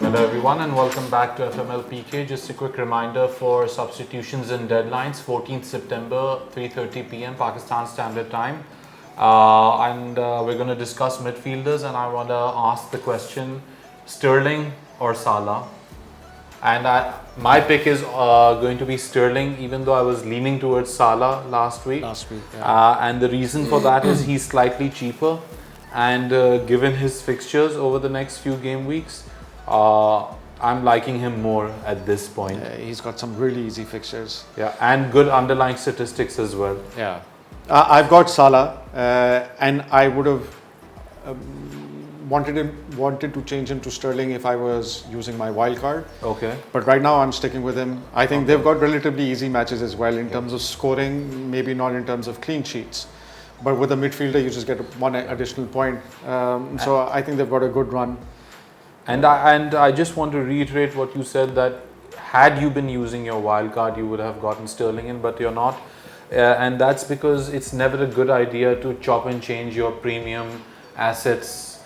Hello everyone and welcome back to FMLPK. Just a quick reminder for substitutions and deadlines, 14th September, 3:30 p.m. Pakistan Standard Time. We're going to discuss midfielders, and I want to ask the question, Sterling or Salah? And my pick is going to be Sterling, even though I was leaning towards Salah last week. And the reason for that is he's slightly cheaper, and given his fixtures over the next few game weeks, I'm liking him more at this point. He's got some really easy fixtures. Yeah, and good underlying statistics as well. Yeah, I've got Salah, and I would have wanted to change him to Sterling if I was using my wild card. Okay. But right now I'm sticking with him. I think they've got relatively easy matches as well in terms of scoring, maybe not in terms of clean sheets. But with a midfielder, you just get one additional point. So I think they've got a good run. And I just want to reiterate what you said, that had you been using your wild card, you would have gotten Sterling in, but you're not. And that's because it's never a good idea to chop and change your premium assets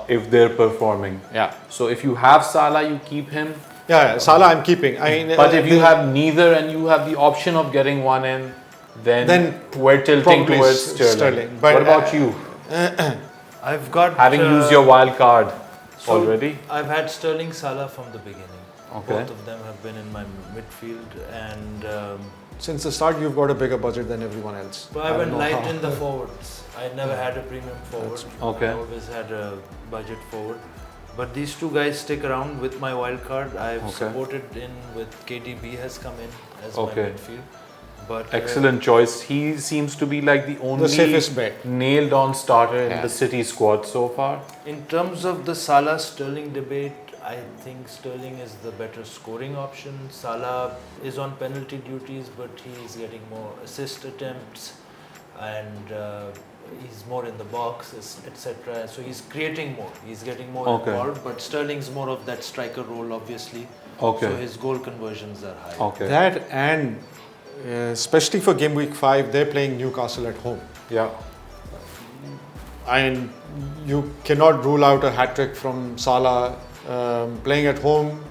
if they're performing. Yeah. So if you have Salah, you keep him. Yeah, Salah I'm keeping. But if you have neither and you have the option of getting one in, then we're tilting towards Sterling. But what about you? I've got Having used your wild card already? I've had Sterling, Salah from the beginning. Okay. Both of them have been in my midfield, and since the start, you've got a bigger budget than everyone else. but I've been light in the forwards. I never had a premium forward. Okay. I always had a budget forward. But these two guys stick around with my wild card. I've supported in with KDB has come in as my midfield. But excellent choice. He seems to be like the only safest bet. Nailed on starter in the City squad so far. in terms of the Salah Sterling debate, I think Sterling is the better scoring option. Salah is on penalty duties, but he's getting more assist attempts, and he's more in the box, etc. So he's creating more. He's getting more involved. But Sterling's more of that striker role, obviously. Okay. So his goal conversions are high. Okay. That and especially for game week 5, they're playing Newcastle at home. Yeah. And you cannot rule out a hat-trick from Salah playing at home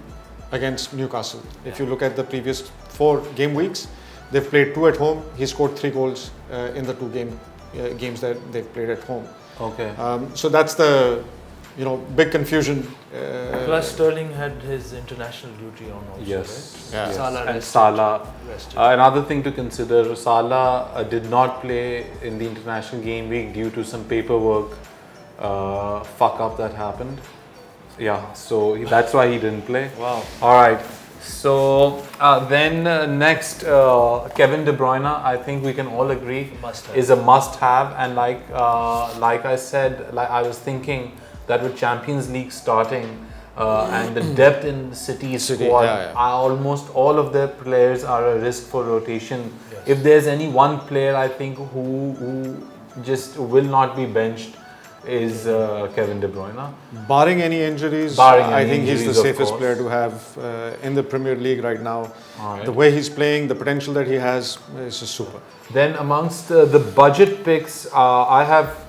against Newcastle. If you look at the previous 4 game weeks, they've played 2 at home. He scored 3 goals in the 2 games that they've played at home. Okay. So that's the big confusion. Plus Sterling had his international duty on also, Yes. right? Yeah. Yes. Salah And rested. Salah. Rested. Another thing to consider, Salah did not play in the international game week due to some paperwork fuck up that happened. Yeah, so that's why he didn't play. Wow. All right. So then next, Kevin De Bruyne, I think we can all agree, is a must-have. And like I said, like I was thinking that with Champions League starting and the depth in the City squad, almost all of their players are a risk for rotation. Yes. If there's any one player I think who just will not be benched, is Kevin De Bruyne. Barring any injuries, I think he's the safest player to have in the Premier League right now. The way he's playing, the potential that he has is just super. Then amongst the budget picks, I have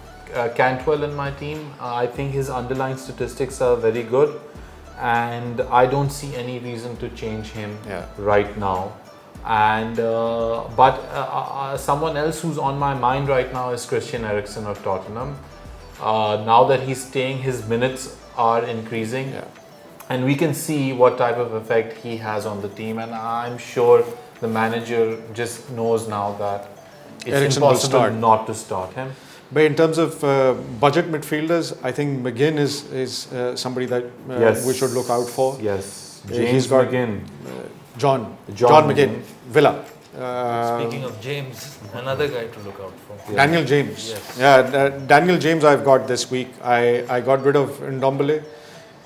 Cantwell in my team. I think his underlying statistics are very good, and I don't see any reason to change him right now. And but someone else who's on my mind right now is Christian Eriksen of Tottenham. Now that he's staying, his minutes are increasing, and we can see what type of effect he has on the team. And I'm sure the manager just knows now that it's Eriksen impossible not to start him. But in terms of budget midfielders, I think McGinn is somebody that we should look out for. Yes, He's got McGinn. John McGinn, Villa. Speaking of James, another guy to look out for. Yeah. Daniel James. Yes. Yeah, Daniel James I've got this week. I got rid of Ndombele,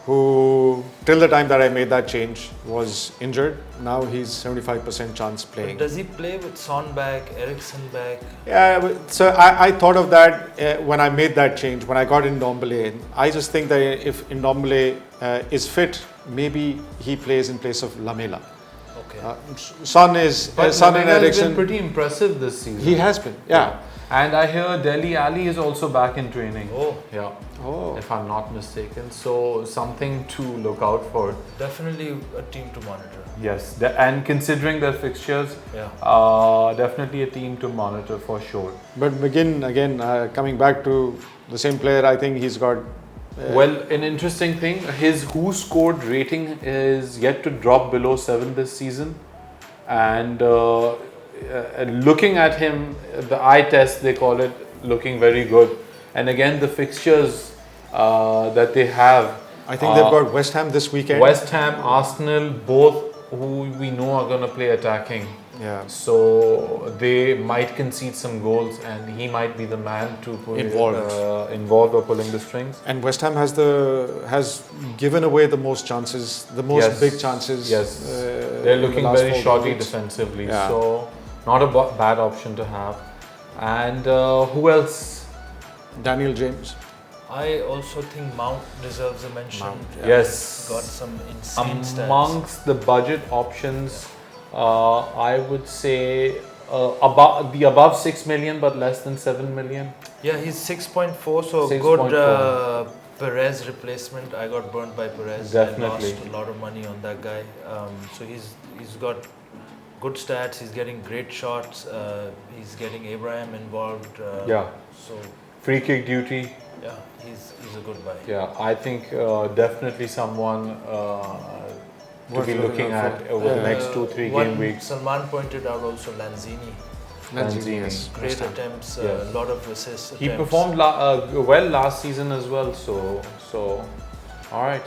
who till the time that I made that change was injured. Now he's 75% chance playing. But does he play with Son back, Eriksen back? Yeah, so I thought of that when I made that change, when I got Ndombele in. I just think that if Ndombele is fit, maybe he plays in place of Lamela. Okay. Son and But Eriksen. been pretty impressive this season. He has been, yeah. And I hear Delhi Ali is also back in training. Oh, Yeah, Oh, if I'm not mistaken. So something to look out for. definitely a team to monitor. Yes, and considering their fixtures, Yeah. definitely a team to monitor for sure. but McGinn again coming back to the same player. I think he's got. Well, an interesting thing, his who scored rating is yet to drop below 7 this season. And looking at him, the eye test they call it, looking very good. And again, the fixtures that they have, I think they've got West Ham this weekend. West Ham, Arsenal, both who we know are going to play attacking. Yeah. So they might concede some goals, and he might be the man to pull involved or pulling the strings. And West Ham has given away the most chances, the most Yes. big chances. Yes, in they're the looking last very 4 shoddy games. defensively, Yeah. so not a bad option to have. And who else? Daniel James. I also think Mount deserves a mention. Mount, Yeah. Yes. He's got some insane stats. Amongst the budget options, I would say above 6 million, but less than 7 million. Yeah, he's 6.4, so 6.4. good Perez replacement. I got burnt by Perez. Definitely. I lost a lot of money on that guy. So he's got good stats. He's getting great shots. He's getting Abraham involved. Yeah. So Free kick duty. yeah, he's a good buy. Yeah, I think definitely someone to Worth be looking looking out at for. over the Yeah. next 2-3 One game weeks. Salman pointed out also Lanzini. Lanzini. Yes. Great West Ham. attempts, a Yes. lot of assists. He attempts. performed well last season as well. So all right.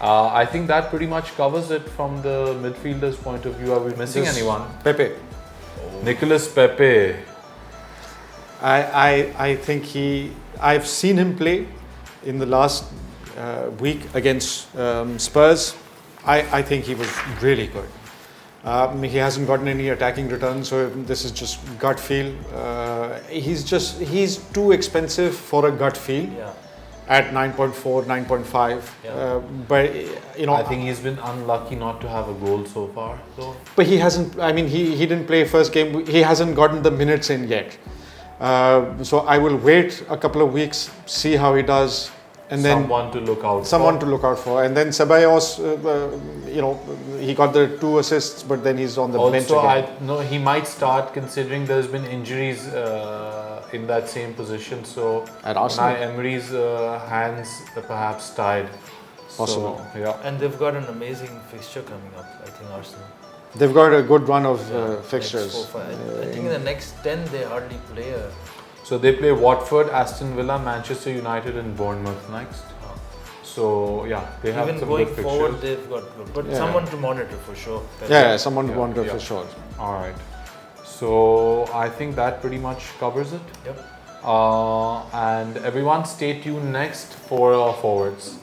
I think that pretty much covers it from the midfielders' point of view. Are we missing This- anyone? Pepe. Nicholas Pepe. I think I've seen him play in the last week against Spurs. I think he was really good. He hasn't gotten any attacking returns, so this is just gut feel. He's too expensive for a gut feel Yeah. at 9.4, 9.5. Yeah. But you know, I think he's been unlucky not to have a goal so far. Though. but he hasn't. I mean, he didn't play first game. He hasn't gotten the minutes in yet. So I will wait a couple of weeks, see how he does, and then Someone to look out someone for. to look out for. And then Ceballos, he got the 2 assists, but then he's on the bench Also, again. I know he might start considering there's been injuries in that same position. So At Arsenal? Unai Emery's hands are perhaps tied. Possible. So, yeah. And they've got an amazing fixture coming up, I think, Arsenal. They've got a good run of Next fixtures. 4, 5. I think in the next 10 they hardly play a. So they play Watford, Aston Villa, Manchester United, and Bournemouth next. So yeah, they have Even some going good forward, fixtures. they've got good. But Yeah. someone to monitor for sure. Yeah, someone to Yeah, monitor yeah. for sure. All right. So I think that pretty much covers it. Yep. And everyone, stay tuned next for our forwards.